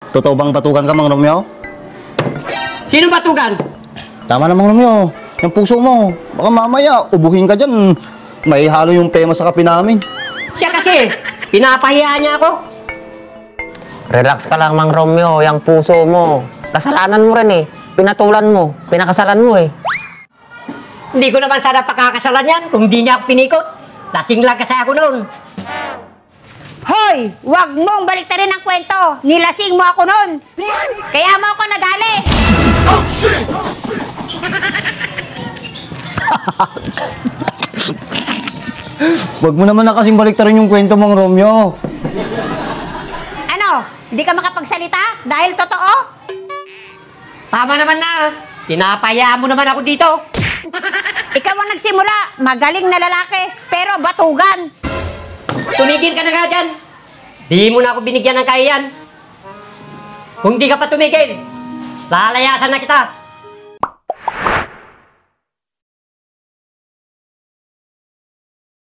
Totoo bang batugan ka, Mang Romeo? Sino batugan? Tama na, Mang Romeo. Yung puso mo. Baka mamaya, ubuhin ka dyan. May halo yung pema sa kape namin. Siya kasi, pinapahiya niya ako. Relax ka lang, Mang Romeo. Yung puso mo. Kasalanan mo rin eh. Pinatulan mo. Pinakasalan mo eh. Hindi ko naman sana pakakasalan yan kung di niya ako pinikot. Lasing lang kasi ako noon. Hoy! Huwag mong baliktarin ang kwento. Nilasing mo ako noon. Kaya mo ako nadali. Wag mo naman na kasing baliktarin yung kwento, Mang Romeo. Ano? Hindi ka makapagsalita? Dahil totoo? Tama naman na. Pinapahiya mo naman ako dito. Ikaw ang nagsimula. Magaling na lalaki. Pero batugan. Tumigil ka na nga dyan. Di mo na ako binigyan ng kahiyan. Kung di ka pa tumigil, lalayasan na kita.